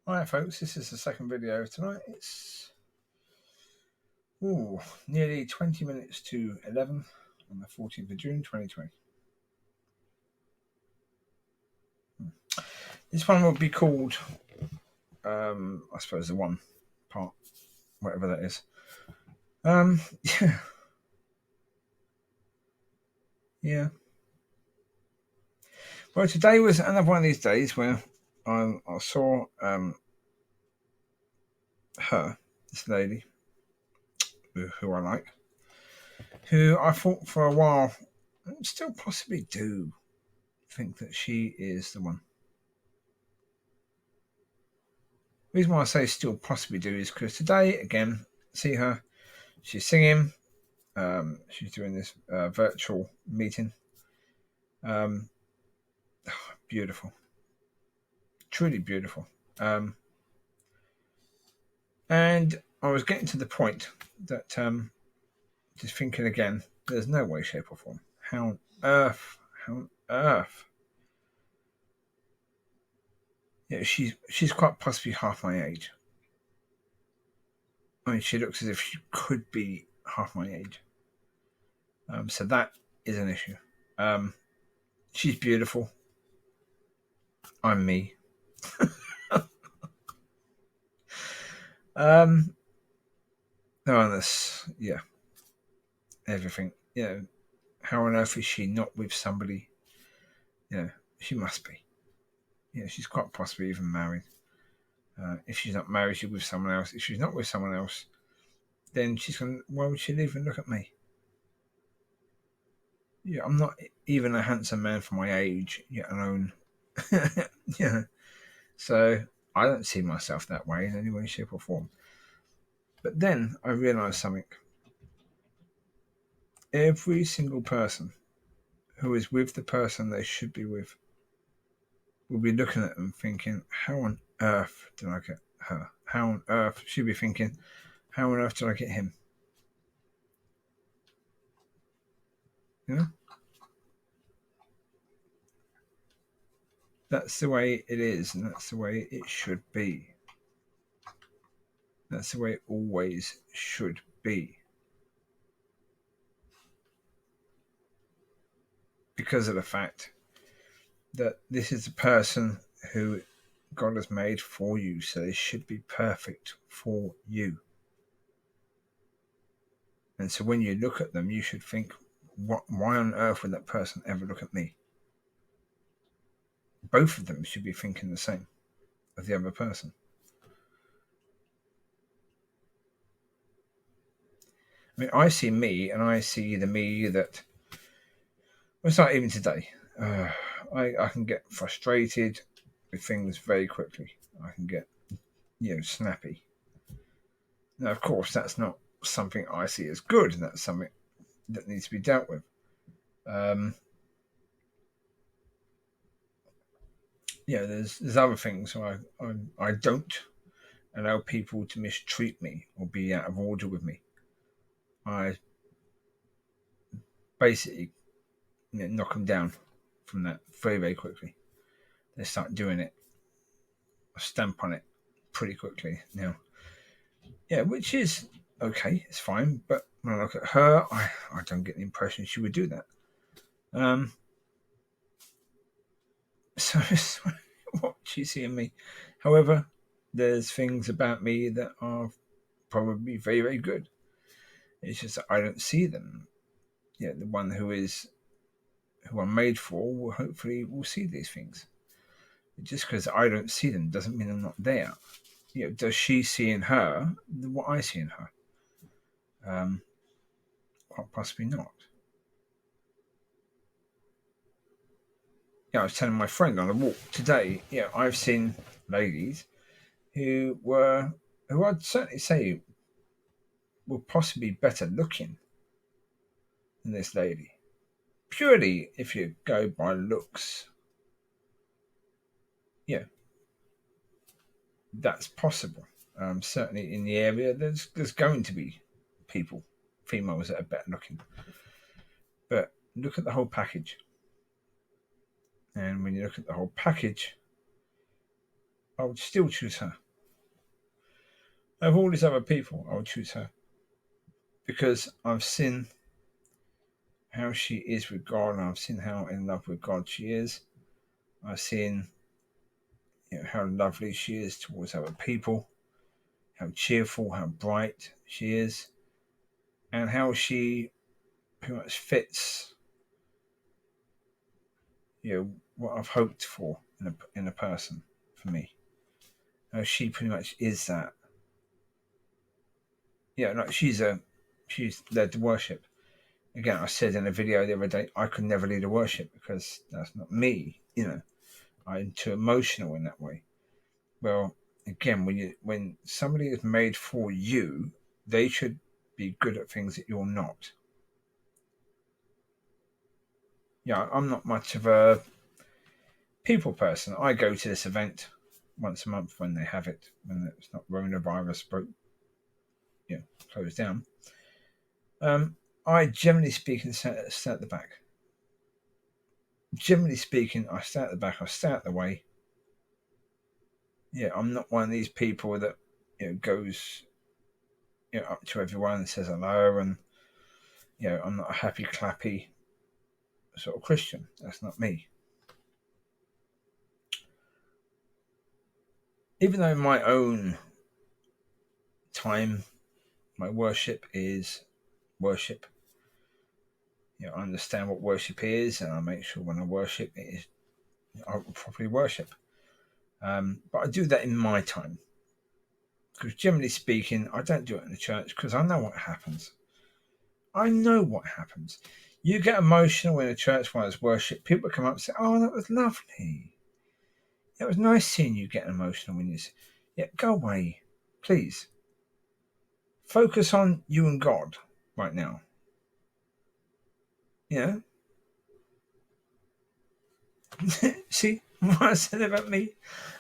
Alright folks, this is the second video of tonight. It's nearly 20 minutes to 11 on the 14th of June 2020. This one will be called, I suppose the one part, whatever that is. Yeah. Well, today was another one of these days where I saw this lady, who I like, who I thought for a while, and still possibly do think that she is the one. The reason why I say still possibly do is because today, again, see her, she's singing, she's doing this virtual meeting. Beautiful. Truly beautiful. And I was getting to the point that just thinking again, there's no way, shape or form. How on earth? Yeah, she's quite possibly half my age. I mean, she looks as if she could be half my age. So that is an issue. She's beautiful. I'm me. Yeah, everything. You know, how on earth is she not with somebody? You know, she must be. Yeah, she's quite possibly even married. If she's not married, she's with someone else. If she's not with someone else, then she's going, why would she leave and look at me? Yeah, I'm not even a handsome man for my age, yet alone. Yeah. So I don't see myself that way in any way, shape or form. But then I realised something. Every single person who is with the person they should be with will be looking at them thinking, how on earth did I get her? How on earth? She'll be thinking, how on earth did I get him? You know? That's the way it is, and that's the way it should be. That's the way it always should be. Because of the fact that this is a person who God has made for you, so they should be perfect for you. And so when you look at them, you should think, why on earth would that person ever look at me? Both of them should be thinking the same as the other person. I mean, I see me, and I see the me that, well, it's not even today. I can get frustrated with things very quickly. I can get, snappy. Now, of course, that's not something I see as good, and that's something that needs to be dealt with. There's other things where I don't allow people to mistreat me or be out of order with me. I basically knock them down from that very, very quickly. They start doing it. I stamp on it pretty quickly now. Yeah, which is okay, it's fine. But when I look at her, I don't get the impression she would do that. So what you see in me. However, there's things about me that are probably very, very good. It's just that I don't see them. Yeah, the one who I'm made for will hopefully will see these things. Just because I don't see them doesn't mean I'm not there. Does she see in her what I see in her? Quite possibly not. I was telling my friend on a walk today. I've seen ladies who I'd certainly say were possibly better looking than this lady. Purely if you go by looks. Yeah, that's possible. Certainly in the area, there's going to be females that are better looking. But look at the whole package. And when you look at the whole package, I would still choose her. Of all these other people, I would choose her because I've seen how she is with God, and I've seen how in love with God she is. I've seen how lovely she is towards other people, how cheerful, how bright she is, and how she pretty much fits what I've hoped for in a person for me. How she pretty much is that. Yeah, like she's led to worship. Again, I said in a video the other day, I could never lead a worship because that's not me. I'm too emotional in that way. Well, again, when somebody is made for you, they should be good at things that you're not. Yeah, I'm not much of a people person. I go to this event once a month when they have it, when it's not coronavirus closed down. I generally speaking stay at the back. Generally speaking, I stay at the back. I stay out the way. Yeah, I'm not one of these people that goes up to everyone and says hello, and I'm not a happy clappy sort of Christian. That's not me. Even though in my own time, my worship is worship. I understand what worship is, and I make sure when I worship, I will properly worship. But I do that in my time. Because generally speaking, I don't do it in the church because I know what happens. I know what happens. You get emotional in a church while it's worship. People come up and say, "Oh, that was lovely. It was nice seeing you get emotional when you say, yeah, go away, please. Focus on you and God right now." See what I said about me?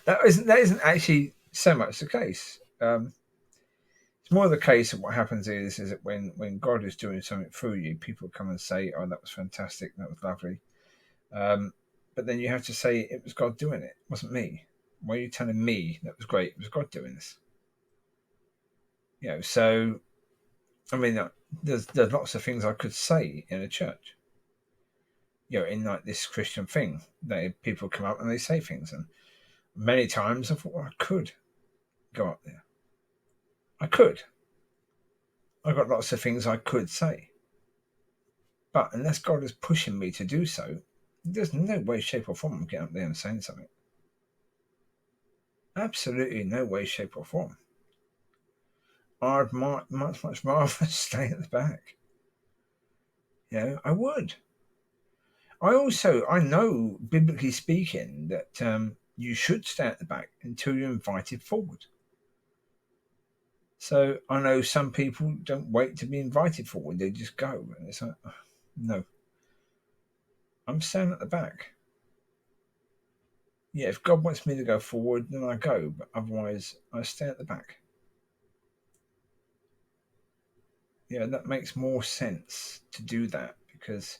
That isn't actually so much the case. It's more the case of what happens is that when God is doing something through you, people come and say, "Oh, that was fantastic, that was lovely," but then you have to say it was God doing it. It wasn't me. Why are you telling me that was great? It was God doing this. So I mean, there's lots of things I could say in a church. In like this Christian thing, that people come up and they say things, and many times I thought, well, I could go up there. I could. I've got lots of things I could say. But unless God is pushing me to do so, there's no way, shape, or form I'm getting up there and saying something. Absolutely no way, shape, or form. I'd much rather stay at the back. I would. I know, biblically speaking, that you should stay at the back until you're invited forward. So I know some people don't wait to be invited forward; they just go, and it's like, no, I'm staying at the back. Yeah, if God wants me to go forward, then I go, but otherwise, I stay at the back. Yeah, that makes more sense to do that, because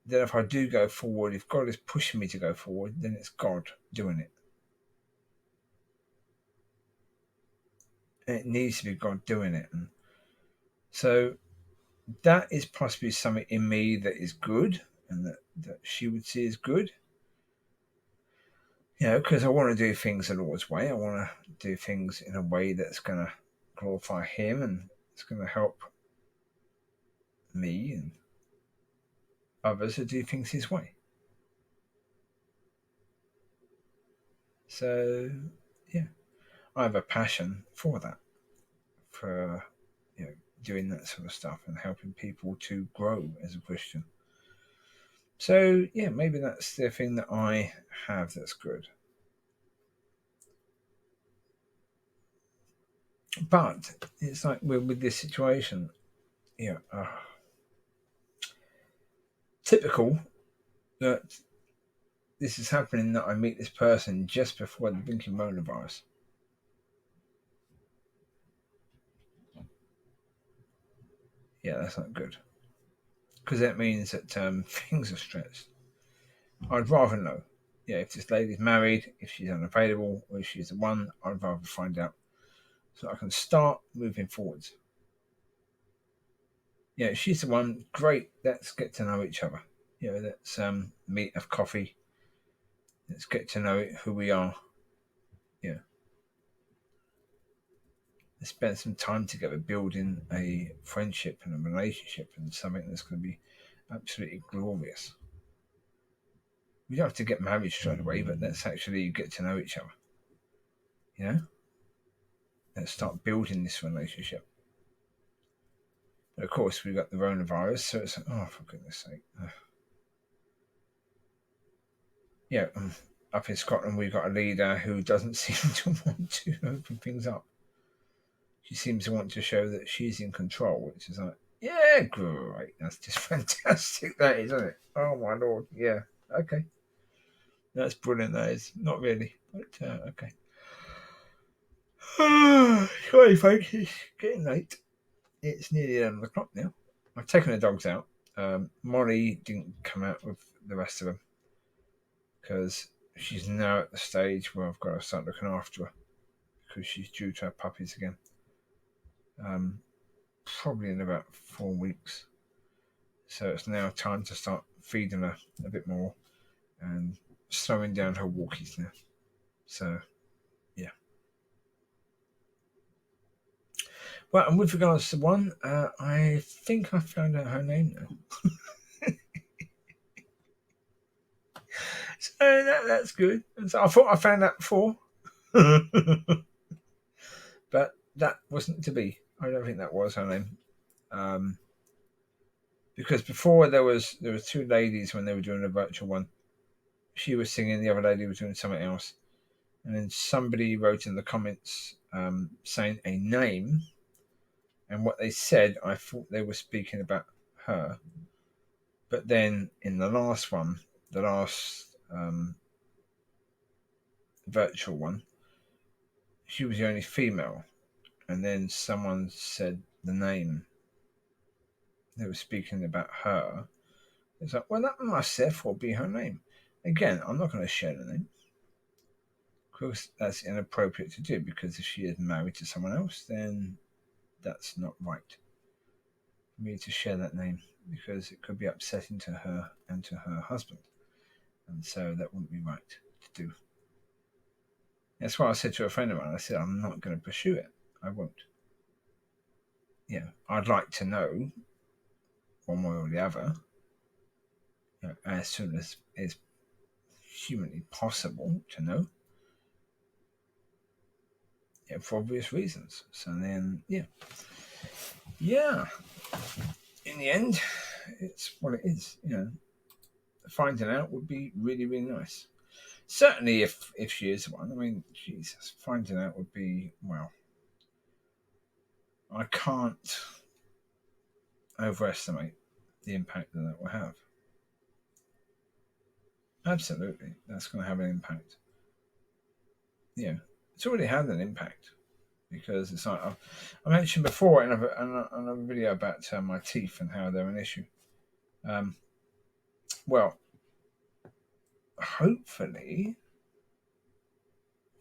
then if I do go forward, if God is pushing me to go forward, then it's God doing it. And it needs to be God doing it. And so that is possibly something in me that is good, and that she would see as good. Because I want to do things the Lord's way. I want to do things in a way that's going to glorify Him, and it's going to help me and others to do things His way. So, yeah, I have a passion for that, for doing that sort of stuff and helping people to grow as a Christian. So, yeah, maybe that's the thing that I have that's good. But it's like with this situation, typical that this is happening, that I meet this person just before the blinking coronavirus. Yeah, that's not good, because that means that things are stressed. I'd rather know. Yeah, if this lady's married, if she's unavailable, or if she's the one, I'd rather find out so I can start moving forwards. Yeah, if she's the one, great. Let's get to know each other. Let's meet, have coffee. Let's get to know who we are. Yeah, let's spend some time together building a friendship and a relationship and something that's going to be absolutely glorious. We don't have to get married straight away, but let's actually get to know each other. You know, let's start building this relationship. But of course, we've got the coronavirus, so it's oh, for goodness sake. Yeah, up in Scotland, we've got a leader who doesn't seem to want to open things up. She seems to want to show that she's in control, which is like, yeah, great. That's just fantastic, that is, isn't it? Oh, my Lord. Yeah, okay. That's brilliant, that is. Not really, but okay. Sorry, folks, it's getting late. It's nearly 11 o'clock now. I've taken the dogs out. Mollie didn't come out with the rest of them because she's now at the stage where I've got to start looking after her because she's due to have puppies again. Probably in about 4 weeks. So it's now time to start feeding her a bit more and slowing down her walkies now. So, yeah. Well, and with regards to one, I think I found out her name now. So that's good. So I thought I found that before. But that wasn't to be. I don't think that was her name. Because before there was two ladies when they were doing a virtual one. She was singing, the other lady was doing something else. And then somebody wrote in the comments saying a name, and what they said, I thought they were speaking about her. But then in the last one, the last virtual one, she was the only female. And then someone said the name. They were speaking about her. It's like, well, that must therefore be her name. Again, I'm not going to share the name. Of course, that's inappropriate to do because if she is married to someone else, then that's not right for me to share that name because it could be upsetting to her and to her husband. And so that wouldn't be right to do. That's why I said to a friend of mine, I said, I'm not going to pursue it. I won't. Yeah, I'd like to know one way or the other, as soon as is humanly possible to know. Yeah, for obvious reasons. So then, yeah. In the end, it's what it is. Finding out would be really, really nice. Certainly, if she is one. I mean, Jesus, finding out would be, well, I can't overestimate the impact that will have. Absolutely, that's going to have an impact. Yeah, it's already had an impact because it's like I mentioned before in a video about my teeth and how they're an issue. Well, hopefully,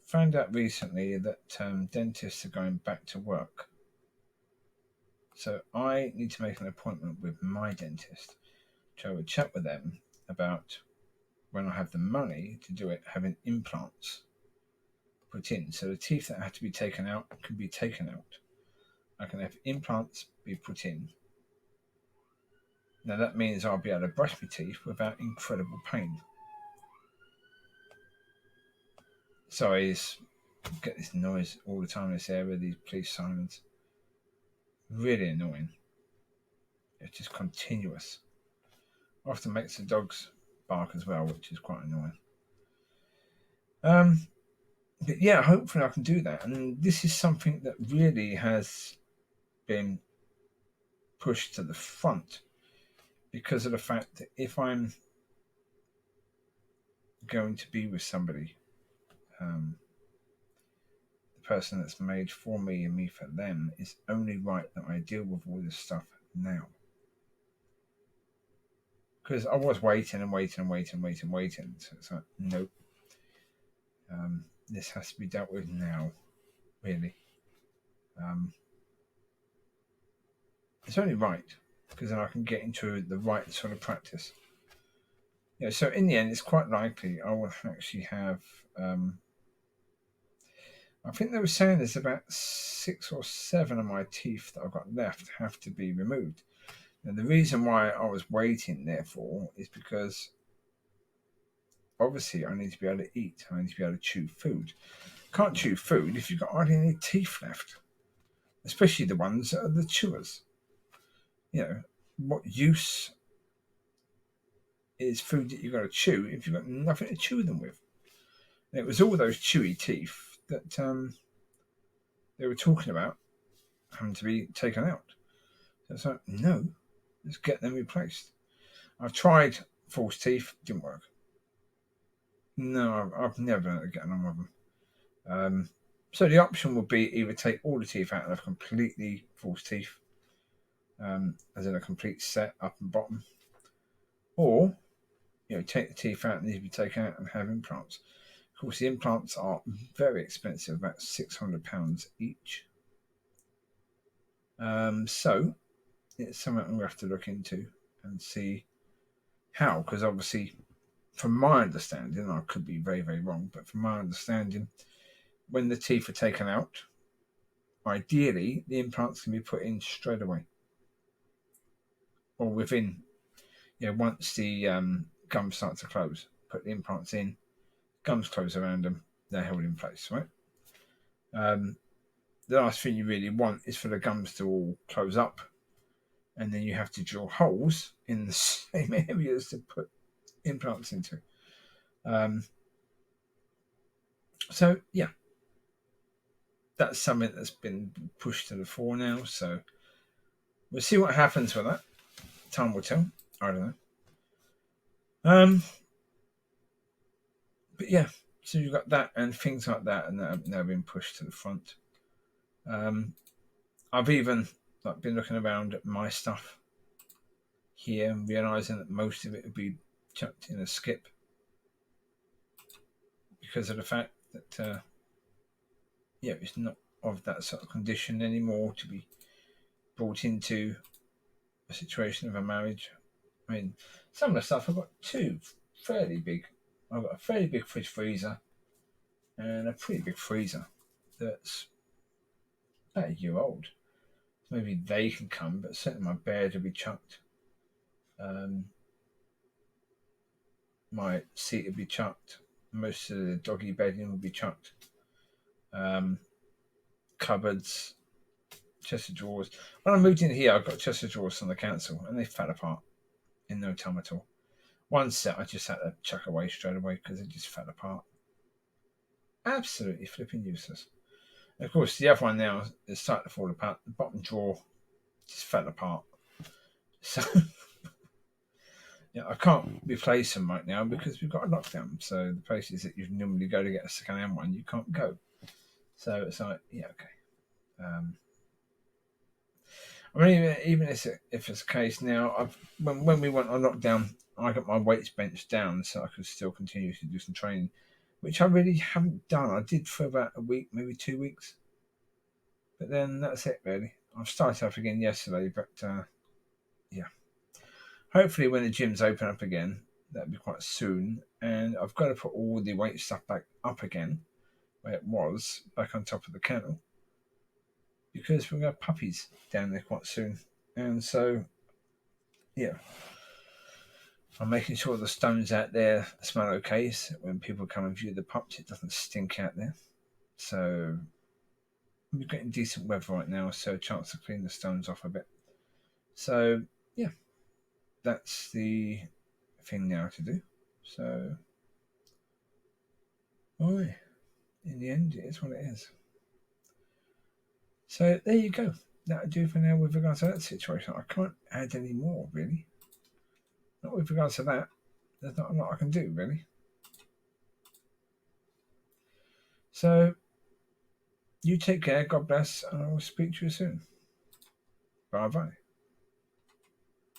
found out recently that dentists are going back to work. So I need to make an appointment with my dentist to have a chat with them about when I have the money to do it, having implants put in. So the teeth that have to be taken out can be taken out. I can have implants be put in. Now that means I'll be able to brush my teeth without incredible pain. Sorry, I get this noise all the time in this area, these police sirens. Really annoying. It's just continuous. Often makes the dogs bark as well, which is quite annoying. But yeah, hopefully I can do that. And this is something that really has been pushed to the front because of the fact that if I'm going to be with somebody, the person that's made for me and me for them, it's only right that I deal with all this stuff now. because I was waiting. So it's like, nope. This has to be dealt with now, really. It's only right, because then I can get into the right sort of practice. Yeah, so in the end, it's quite likely I will actually have. I think they were saying there's about 6 or 7 of my teeth that I've got left have to be removed. And the reason why I was waiting, therefore, is because obviously I need to be able to eat. I need to be able to chew food. Can't chew food if you've got hardly any teeth left, especially the ones that are the chewers. You know, what use is food that you've got to chew if you've got nothing to chew them with? And it was all those chewy teeth that they were talking about having to be taken out. So it's like, no, let's get them replaced. I've tried false teeth, didn't work. No, I've never gotten on with them. So the option would be either take all the teeth out and have completely false teeth, as in a complete set up and bottom, or take the teeth out and these be taken out and have implants. Of course, the implants are very expensive, about £600 each. So it's something I'm going to have to look into and see how, because obviously, from my understanding, I could be very, very wrong, but from my understanding, when the teeth are taken out, ideally, the implants can be put in straight away. Or within, once the gums start to close, put the implants in, gums close around them, they're held in place, right? The last thing you really want is for the gums to all close up, and then you have to drill holes in the same areas to put implants into. So, yeah, that's something that's been pushed to the fore now. So we'll see what happens with that. Time will tell. I don't know. But yeah, so you've got that and things like that, and that have now been pushed to the front. I've even been looking around at my stuff here and realising that most of it would be chucked in a skip because of the fact that it's not of that sort of condition anymore to be brought into a situation of a marriage. I mean, some of the stuff I've got I've got a fairly big fridge freezer and a pretty big freezer that's about a year old. Maybe they can come, but certainly my bed will be chucked. My seat will be chucked. Most of the doggy bedding will be chucked. Cupboards, chest of drawers. When I moved in here, I got chest of drawers from the council, and they fell apart in no time at all. One set I just had to chuck away straight away because it just fell apart. Absolutely flipping useless. And of course, the other one now is starting to fall apart. The bottom drawer just fell apart. So I can't replace them right now because we've got a lockdown. So the places that you normally go to get a second-hand one, you can't go. So it's like, yeah, okay. I mean, even if it's a case now, when we went on lockdown, I got my weights benched down so I could still continue to do some training, which I really haven't done. I did for about a week, maybe 2 weeks. But then that's it, really. I've started up again yesterday, but yeah. Hopefully when the gyms open up again, that'll be quite soon. And I've got to put all the weight stuff back up again, where it was, back on top of the kennel. Because we're going to have puppies down there quite soon. And so, yeah. I'm making sure the stones out there smell okay, so when people come and view the pups, it doesn't stink out there. So we're getting decent weather right now, so a chance to clean the stones off a bit. So, yeah. That's the thing now to do. So, in the end, it is what it is. So, there you go. That'll do for now with regards to that situation. I can't add any more, really. Not with regards to that. There's not a lot I can do, really. So, you take care, God bless, and I will speak to you soon. Bye-bye.